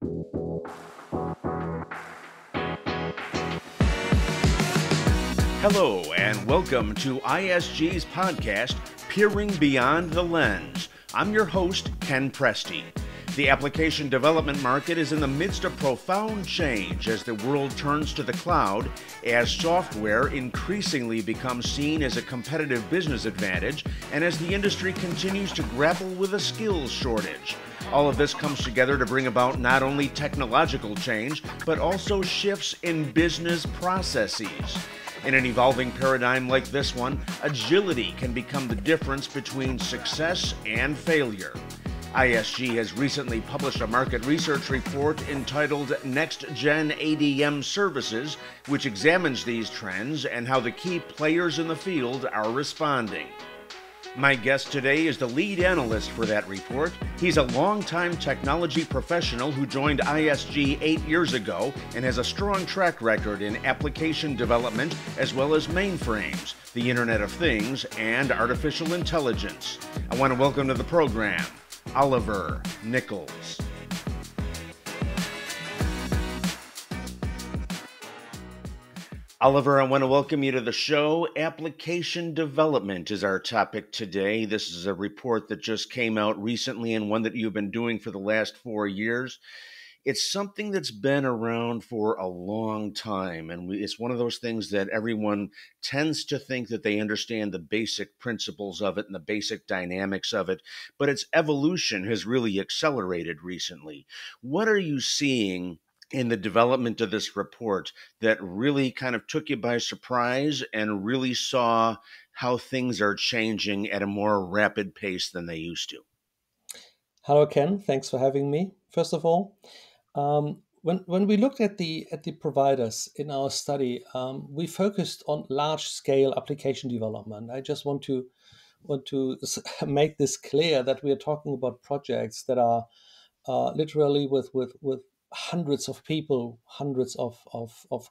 Hello, and welcome to ISG's podcast, Peering Beyond the Lens. I'm your host, Ken Presti. The application development market is in the midst of profound change as the world turns to the cloud, as software increasingly becomes seen as a competitive business advantage, and as the industry continues to grapple with a skills shortage. All of this comes together to bring about not only technological change, but also shifts in business processes. In an evolving paradigm like this one, agility can become the difference between success and failure. ISG has recently published a market research report entitled Next Gen ADM Services, which examines these trends and how the key players in the field are responding. My guest today is the lead analyst for that report. He's a longtime technology professional who joined ISG 8 years ago and has a strong track record in application development as well as mainframes, the Internet of Things, and artificial intelligence. I want to welcome to the program, Oliver Nichols. Oliver, I want to welcome you to the show. Application development is our topic today. This is a report that just came out recently and one that you've been doing for the last 4 years. It's something that's been around for a long time, and it's one of those things that everyone tends to think that they understand the basic principles of it and the basic dynamics of it, but its evolution has really accelerated recently. What are you seeing in the development of this report that really kind of took you by surprise and really saw how things are changing at a more rapid pace than they used to? Hello, Ken. Thanks for having me. First of all, when we looked at the providers in our study, we focused on large scale application development. I just want to make this clear that we are talking about projects that are literally with hundreds of people, hundreds of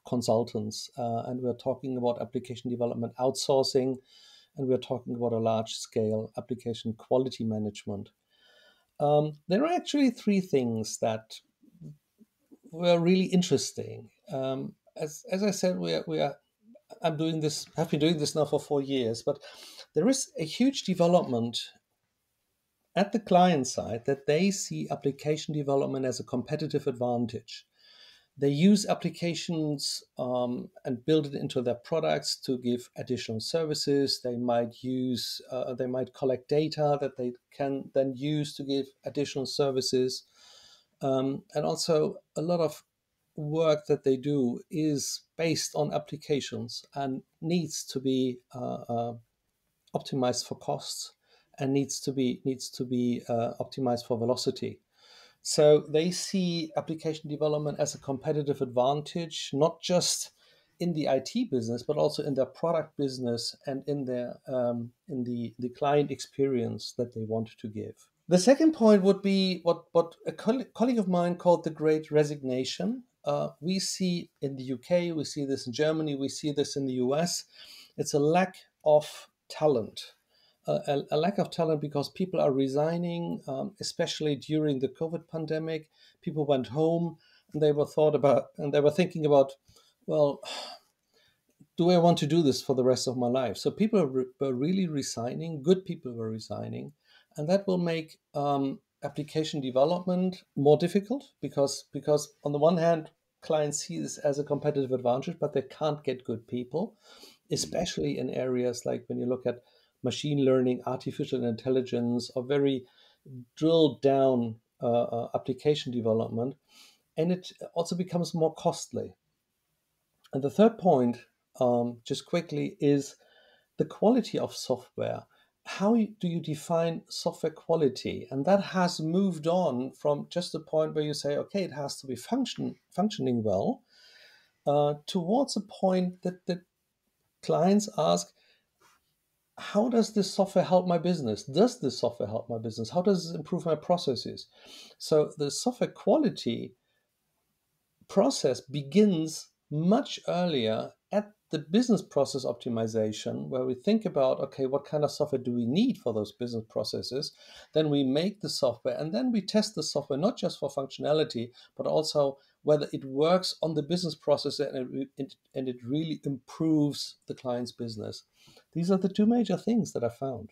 consultants, and we're talking about application development outsourcing, and we're talking about a large scale application quality management. There are actually three things that were really interesting. As I said, I've been doing this now for 4 years, but there is a huge development at the client side that they see application development as a competitive advantage. They use applications and build it into their products to give additional services. They might collect data that they can then use to give additional services. And also a lot of work that they do is based on applications and needs to be optimized for costs and needs to be optimized for velocity. So they see application development as a competitive advantage, not just in the IT business, but also in their product business and in their in the client experience that they want to give. The second point would be what a colleague of mine called the Great Resignation. We see in the UK, we see this in Germany, we see this in the US. It's a lack of talent. A lack of talent because people are resigning, especially during the COVID pandemic. People went home and they were thinking about, well, do I want to do this for the rest of my life? So people were really resigning. Good people were resigning, and that will make application development more difficult because on the one hand, clients see this as a competitive advantage, but they can't get good people, especially in areas like when you look at machine learning, artificial intelligence, or very drilled down application development, and it also becomes more costly. And the third point, just quickly, is the quality of software. How do you define software quality? And that has moved on from just the point where you say, okay, it has to be functioning well, towards a point that clients ask, how does this software help my business? Does this software help my business? How does it improve my processes? So the software quality process begins much earlier at the business process optimization, where we think about, okay, what kind of software do we need for those business processes? Then we make the software and then we test the software, not just for functionality, but also whether it works on the business process and it really improves the client's business. These are the two major things that I found.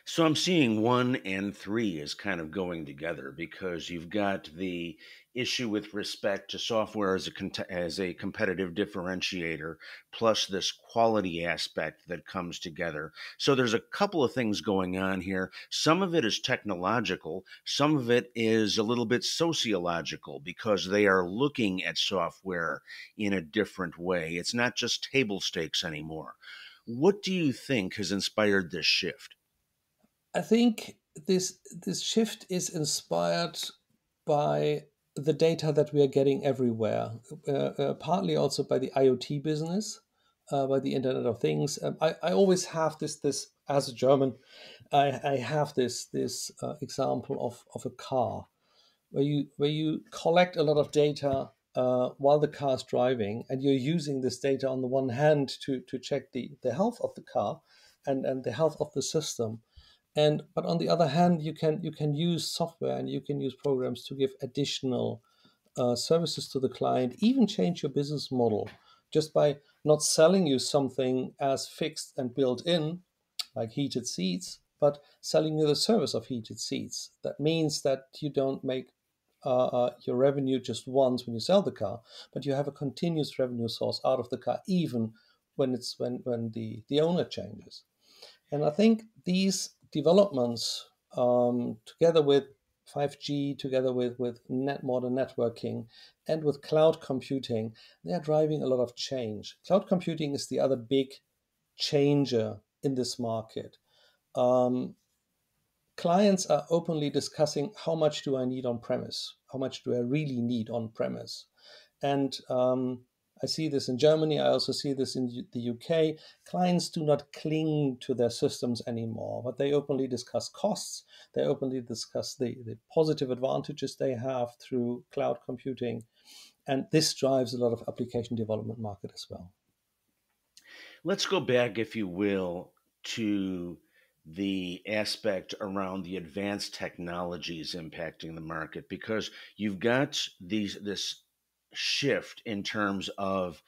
So I'm seeing 1 and 3 is kind of going together because you've got the issue with respect to software as as a competitive differentiator, plus this quality aspect that comes together. So there's a couple of things going on here. Some of it is technological, some of it is a little bit sociological because they are looking at software in a different way. It's not just table stakes anymore. What do you think has inspired this shift? I think this shift is inspired by the data that we are getting everywhere, partly also by the IoT business, by the Internet of Things. I always have this as a German, I have this example of a car where you collect a lot of data while the car is driving, and you're using this data on the one hand to check the health of the car and the health of the system, and but on the other hand you can use software and you can use programs to give additional services to the client, even change your business model just by not selling you something as fixed and built in, like heated seats, but selling you the service of heated seats. That means that you don't make your revenue just once when you sell the car, but you have a continuous revenue source out of the car, even when the owner changes. And I think these developments, together with 5G, together with modern networking, and with cloud computing, they are driving a lot of change. Cloud computing is the other big changer in this market. Um, Clients are openly discussing how much do I need on premise? How much do I really need on premise? And I see this in Germany. I also see this in the UK. Clients do not cling to their systems anymore, but they openly discuss costs. They openly discuss the positive advantages they have through cloud computing. And this drives a lot of application development market as well. Let's go back, if you will, to the aspect around the advanced technologies impacting the market because you've got this shift in terms of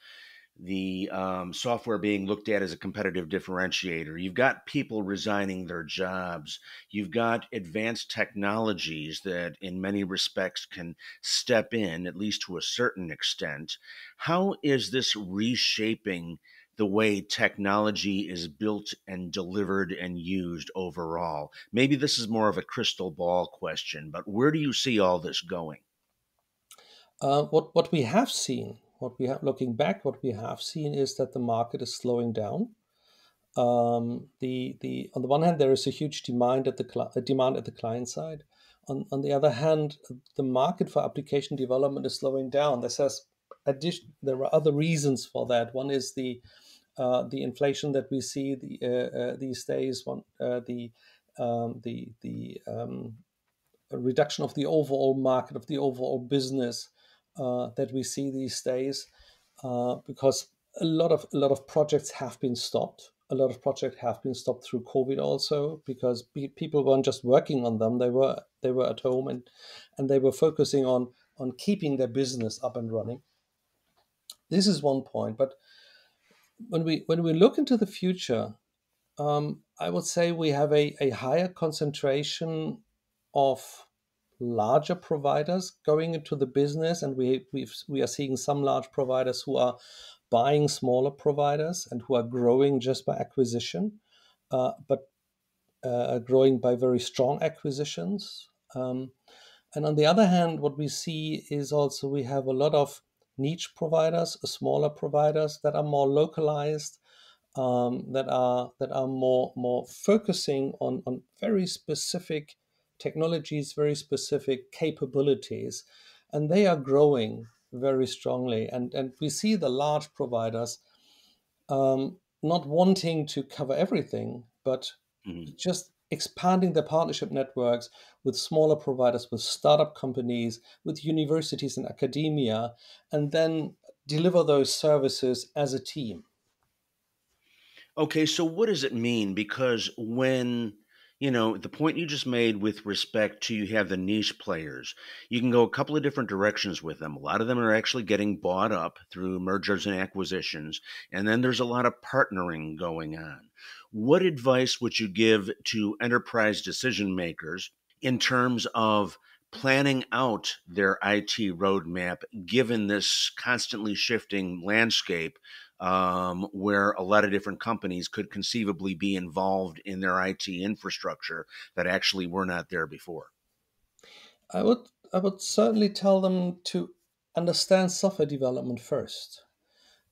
the software being looked at as a competitive differentiator. You've got people resigning their jobs. You've got advanced technologies that, in many respects, can step in, at least to a certain extent. How is this reshaping the way technology is built and delivered and used overall? Maybe this is more of a crystal ball question, but where do you see all this going? What we have seen, what we have looking back, what we have seen is that the market is slowing down. The on the one hand, there is a huge demand at demand at the client side. On the other hand, the market for application development is slowing down. There are other reasons for that. One is the inflation that we see these days. One the a reduction of the overall market, of the overall business that we see these days, because a lot of projects have been stopped. A lot of projects have been stopped through COVID also because people weren't just working on them; they were at home and they were focusing on keeping their business up and running. This is one point, but when we look into the future, I would say we have a higher concentration of larger providers going into the business, and we are seeing some large providers who are buying smaller providers and who are growing just by acquisition, but growing by very strong acquisitions. And on the other hand, what we see is also we have a lot of niche providers, smaller providers that are more localized, that are more focusing on very specific technologies, very specific capabilities, and they are growing very strongly. And we see the large providers not wanting to cover everything, but Mhm. just expanding their partnership networks with smaller providers, with startup companies, with universities and academia, and then deliver those services as a team. Okay, so what does it mean? Because when, the point you just made with respect to you have the niche players, you can go a couple of different directions with them. A lot of them are actually getting bought up through mergers and acquisitions, and then there's a lot of partnering going on. What advice would you give to enterprise decision makers in terms of planning out their IT roadmap, given this constantly shifting landscape where a lot of different companies could conceivably be involved in their IT infrastructure that actually were not there before? I would certainly tell them to understand software development first.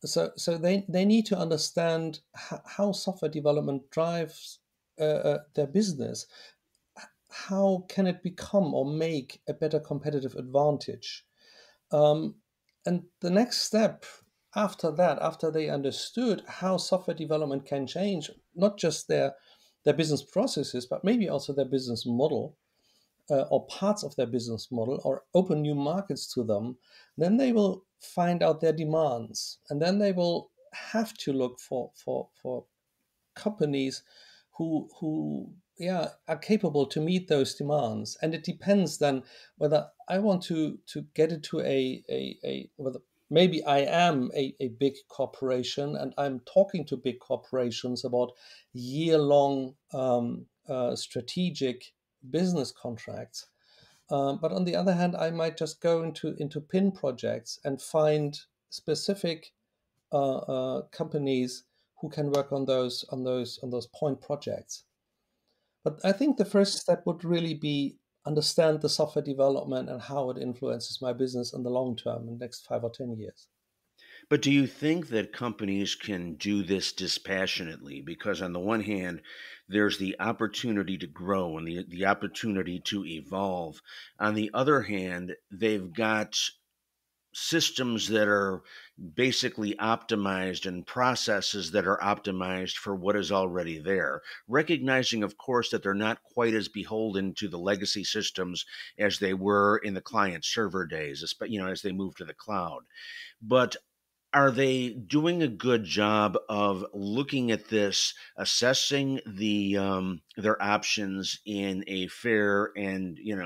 So they need to understand how software development drives their business. How can it become or make a better competitive advantage? Um, and the next step after that, after they understood how software development can change not just their business processes, but maybe also their business model, or parts of their business model, or open new markets to them, then they will find out their demands, and then they will have to look for companies who are capable to meet those demands. And it depends then whether I want to get into a whether maybe I am a big corporation and I'm talking to big corporations about year-long strategic business contracts. But on the other hand, I might just go into pin projects and find specific companies who can work on those point projects. But I think the first step would really be understand the software development and how it influences my business in the long term, in the next 5 or 10 years. But do you think that companies can do this dispassionately? Because on the one hand, there's the opportunity to grow and the opportunity to evolve. On the other hand, they've got systems that are basically optimized and processes that are optimized for what is already there, recognizing, of course, that they're not quite as beholden to the legacy systems as they were in the client server days, as they move to the cloud. But are they doing a good job of looking at this, assessing their options in a fair and in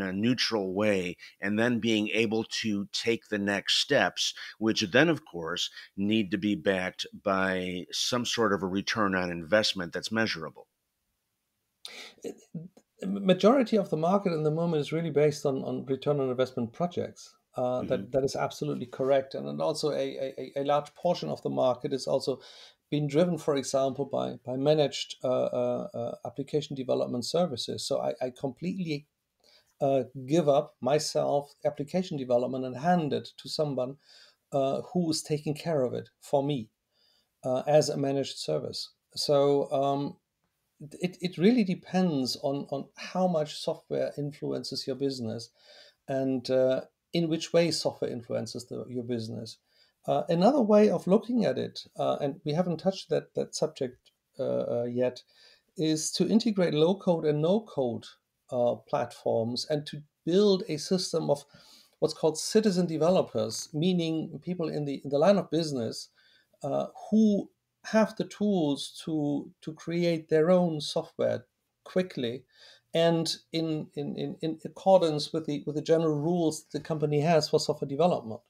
a neutral way, and then being able to take the next steps, which then of course need to be backed by some sort of a return on investment that's measurable? Majority of the market in the moment is really based on return on investment projects. Hmm. That is absolutely correct, and then also a large portion of the market is also being driven, for example, by managed application development services. So I completely give up myself application development and hand it to someone who is taking care of it for me as a managed service. So it really depends on how much software influences your business, and in which way software influences your business. Another way of looking at it, and we haven't touched that subject yet, is to integrate low code and no code platforms, and to build a system of what's called citizen developers, meaning people in the line of business who have the tools to create their own software quickly and in accordance with the general rules the company has for software development.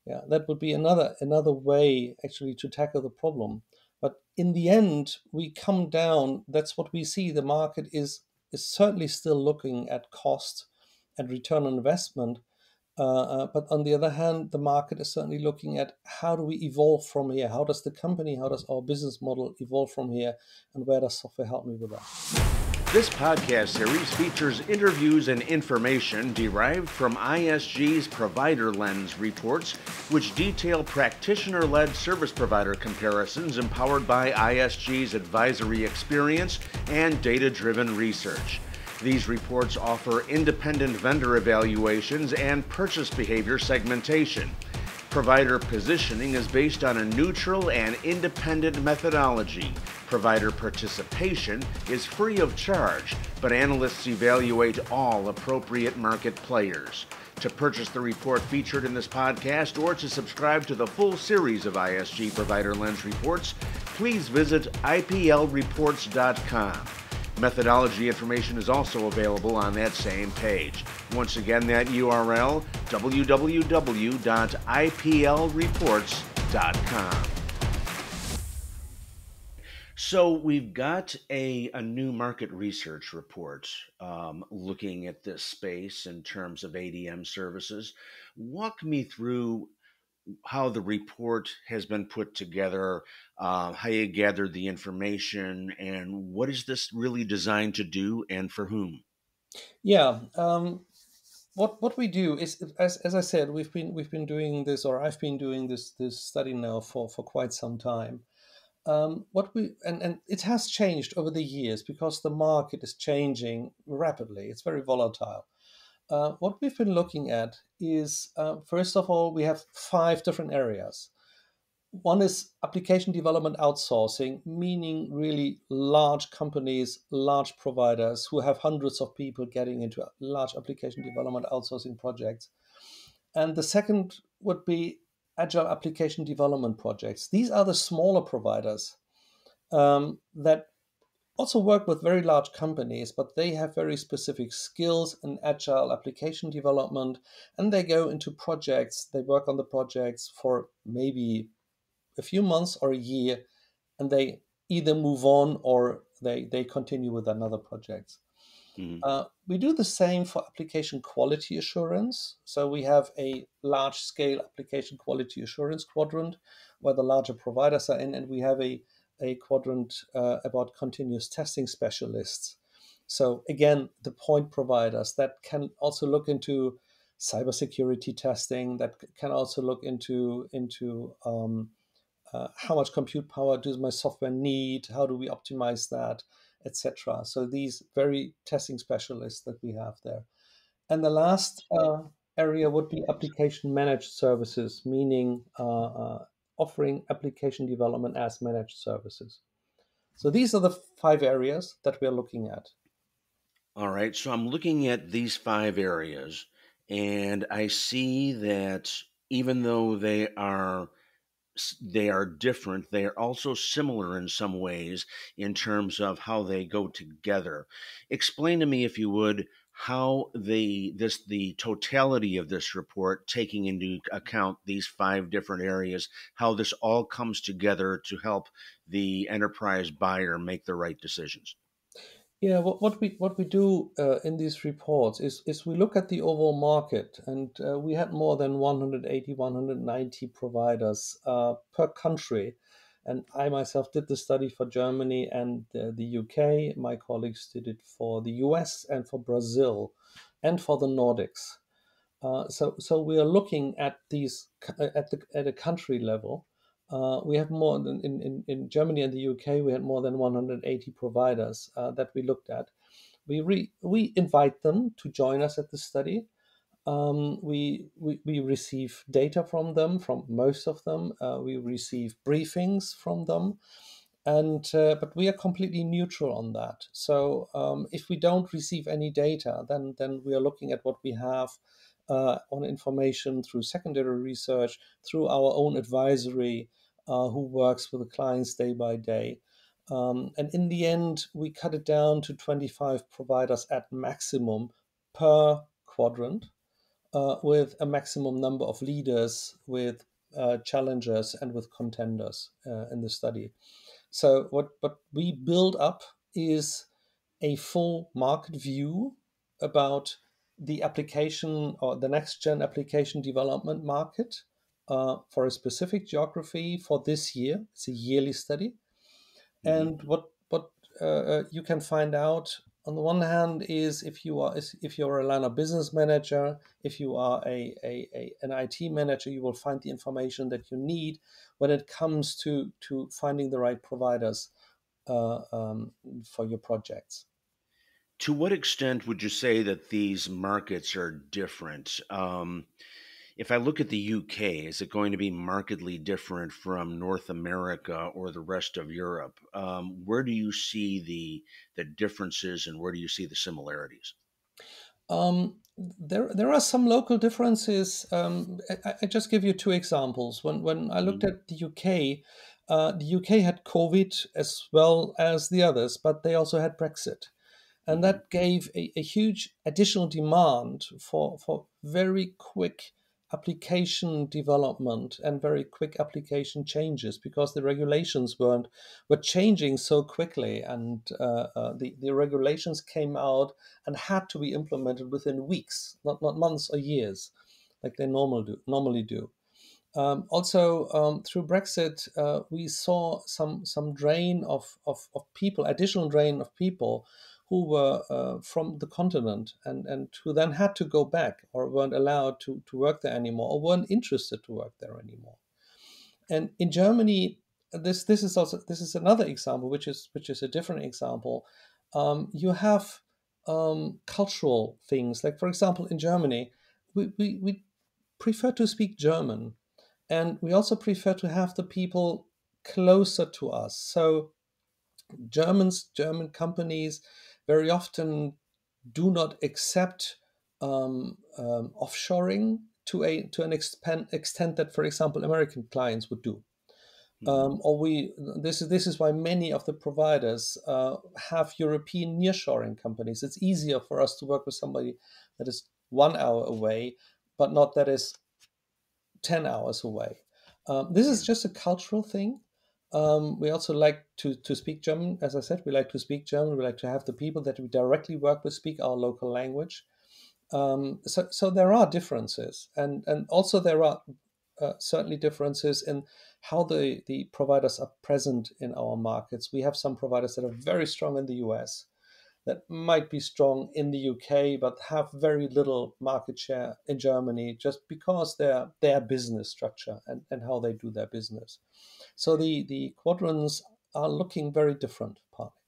Yeah, that would be another way actually to tackle the problem. But in the end, we come down. That's what we see. The market is certainly still looking at cost and return on investment. But on the other hand, the market is certainly looking at how do we evolve from here? How does the company, how does our business model evolve from here? And where does software help me with that? This podcast series features interviews and information derived from ISG's Provider Lens reports, which detail practitioner-led service provider comparisons empowered by ISG's advisory experience and data-driven research. These reports offer independent vendor evaluations and purchase behavior segmentation. Provider positioning is based on a neutral and independent methodology. Provider participation is free of charge, but analysts evaluate all appropriate market players. To purchase the report featured in this podcast or to subscribe to the full series of ISG Provider Lens reports, please visit iplreports.com. Methodology information is also available on that same page. Once again, that URL, www.iplreports.com. So we've got a new market research report looking at this space in terms of ADM services. Walk me through how the report has been put together, how you gathered the information, and what is this really designed to do and for whom? Yeah. What we do is, as I said, we've been doing this, or I've been doing this study now for quite some time. What we and it has changed over the years because the market is changing rapidly. It's very volatile. What we've been looking at is, first of all, we have 5 different areas. One is application development outsourcing, meaning really large companies, large providers who have hundreds of people getting into large application development outsourcing projects. And the second would be agile application development projects. These are the smaller providers that also work with very large companies, but they have very specific skills in agile application development, and they go into projects, they work on the projects for maybe a few months or a year, and they either move on or they continue with another project. Mhm. We do the same for application quality assurance. So we have a large scale application quality assurance quadrant where the larger providers are in, and we have a quadrant about continuous testing specialists. So again, the point providers that can also look into cybersecurity testing, that can also look into how much compute power does my software need? How do we optimize that, etc. So these very testing specialists that we have there. And the last area would be application managed services, meaning offering application development as managed services. So these are the 5 areas that we're looking at. All right, so I'm looking at these 5 areas, and I see that even though they are different, they are also similar in some ways in terms of how they go together. Explain to me, if you would, how the totality of this report, taking into account these 5 different areas, how this all comes together to help the enterprise buyer make the right decisions. Yeah, what we do in these reports is we look at the overall market, and we had more than 180, 190 providers per country. And I myself did the study for Germany and the UK. My colleagues did it for the US and for Brazil and for the Nordics. So we are looking at these at a country level. We have more than in Germany and the UK. We had more than 180 providers that we looked at. We invite them to join us at the study. We receive data from them, from most of them. We receive briefings from them, and but we are completely neutral on that. So if we don't receive any data, then we are looking at what we have on information through secondary research, through our own advisory, who works with the clients day by day. And in the end, we cut it down to 25 providers at maximum per quadrant, with a maximum number of leaders, with challengers, and with contenders in the study. So what we build up is a full market view about the application or the next gen application development market for a specific geography for this year. It's a yearly study, Mhm. and what you can find out on the one hand is if you're a line of business manager, if you are an IT manager, you will find the information that you need when it comes to finding the right providers for your projects. To what extent would you say that these markets are different? If I look at the UK, is it going to be markedly different from North America or the rest of Europe? Where do you see the differences, and where do you see the similarities? There are some local differences. I just give you two examples. When I looked Mhm. at the UK had COVID as well as the others, but they also had Brexit. And Mhm. that gave a huge additional demand for very quick application development and very quick application changes because the regulations were changing so quickly, and the regulations came out and had to be implemented within weeks, not months or years, like they normally do. Also, through Brexit, we saw some drain of people, additional drain of people who were from the continent, and who then had to go back or weren't allowed to work there anymore or weren't interested to work there anymore. And in Germany, this is another example, which is a different example. You have cultural things, like for example, in Germany, we prefer to speak German, and we also prefer to have the people closer to us. So German companies very often do not accept offshoring to an extent that, for example, American clients would do. Mhm. Or we this is why many of the providers have European nearshoring companies. It's easier for us to work with somebody that is 1 hour away, but not that is 10 hours away. This is Yeah. just a cultural thing. We also like to speak German. As I said, we like to speak German. We like to have the people that we directly work with speak our local language. So there are differences, and also there are certainly differences in how the providers are present in our markets. We have some providers that are very strong in the US, that might be strong in the UK, but have very little market share in Germany just because their business structure and how they do their business. So the quadrants are looking very different, partly.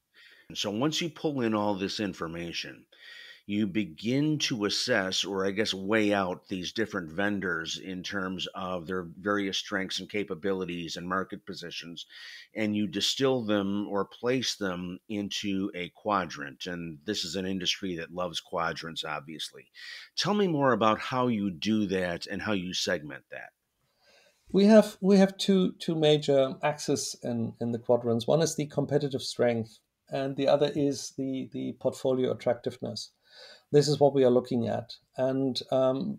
So once you pull in all this information, you begin to assess, or I guess weigh out these different vendors in terms of their various strengths and capabilities and market positions, and you distill them or place them into a quadrant. And this is an industry that loves quadrants, obviously. Tell me more about how you do that and how you segment that. We have two major axes in the quadrants. One is the competitive strength, and the other is the portfolio attractiveness. This is what we are looking at, and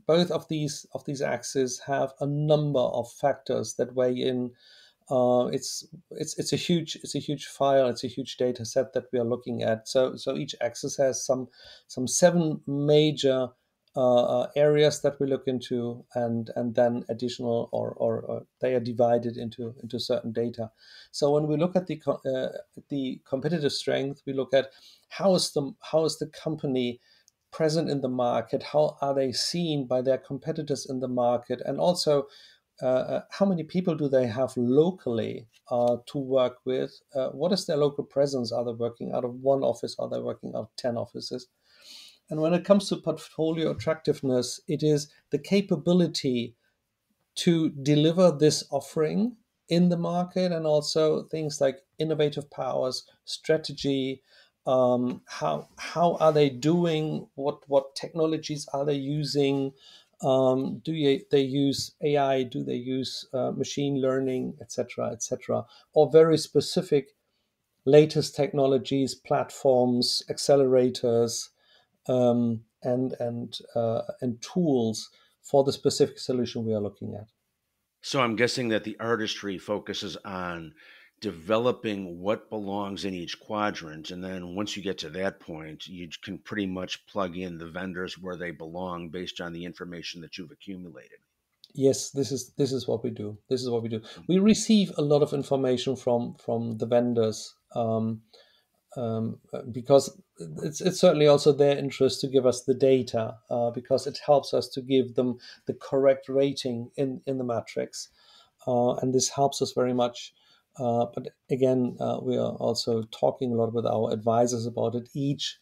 both of these axes have a number of factors that weigh in. It's a huge file. It's a huge data set that we are looking at. So each axis has some seven major areas that we look into, and then additional, or they are divided into certain data. So when we look at the competitive strength, we look at how is the company present in the market, how are they seen by their competitors in the market, and also how many people do they have locally to work with? What is their local presence? Are they working out of one office? Are they working out of 10 offices? And when it comes to portfolio attractiveness, it is the capability to deliver this offering in the market, and also things like innovative powers, strategy. How are they doing? What technologies are they using? They use AI? Do they use machine learning, etc., etc., or very specific latest technologies, platforms, accelerators, and tools for the specific solution we are looking at? So I'm guessing that the artistry focuses on developing what belongs in each quadrant. And then once you get to that point, you can pretty much plug in the vendors where they belong based on the information that you've accumulated. Yes, this is what we do. This is what we do. We receive a lot of information from the vendors, because it's certainly also their interest to give us the data, because it helps us to give them the correct rating in the matrix, and this helps us very much. But again, we are also talking a lot with our advisors about it. Each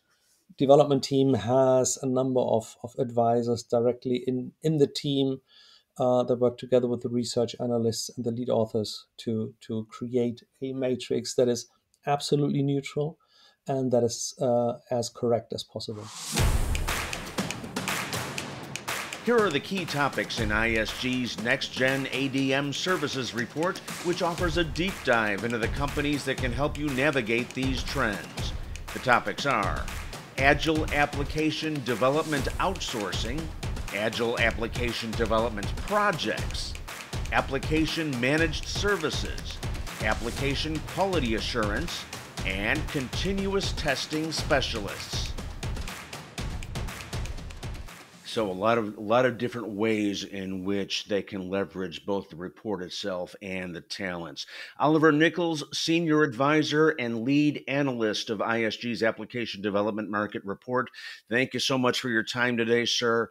development team has a number of advisors directly in the team that work together with the research analysts and the lead authors to create a matrix that is absolutely neutral and that is as correct as possible. Here are the key topics in ISG's Next Gen ADM Services report, which offers a deep dive into the companies that can help you navigate these trends. The topics are Agile Application Development Outsourcing, Agile Application Development Projects, Application Managed Services, Application Quality Assurance, and Continuous Testing Specialists. So a lot of different ways in which they can leverage both the report itself and the talents. Oliver Nichols, Senior Advisor and Lead Analyst of ISG's Application Development Market Report. Thank you so much for your time today, sir.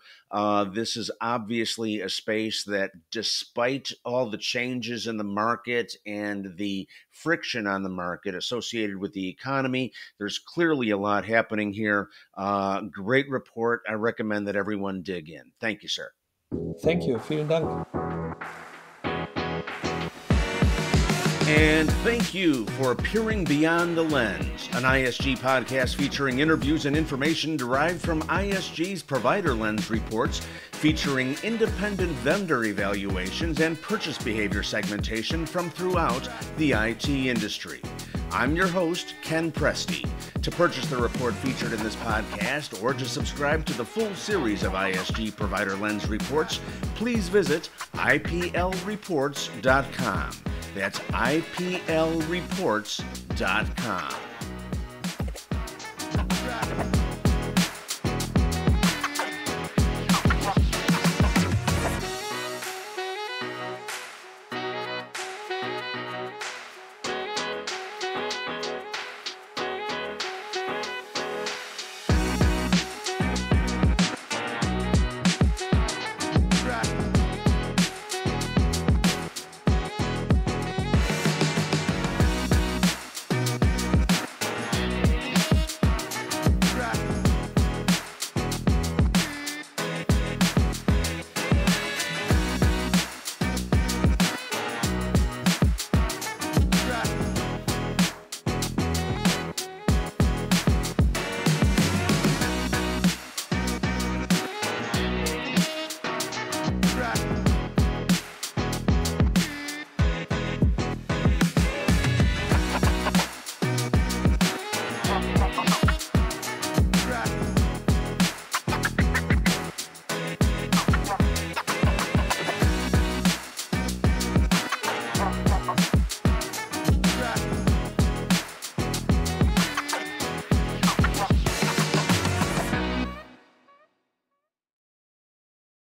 This is obviously a space that, despite all the changes in the market and the friction on the market associated with the economy, there's clearly a lot happening here. Great report. I recommend that everyone dig in. Thank you, sir. Thank you. Vielen Dank. And thank you for Peering Beyond the Lens, an ISG podcast featuring interviews and information derived from ISG's Provider Lens reports, featuring independent vendor evaluations and purchase behavior segmentation from throughout the IT industry. I'm your host, Ken Presti. To purchase the report featured in this podcast or to subscribe to the full series of ISG Provider Lens reports, please visit iplreports.com. That's iplreports.com.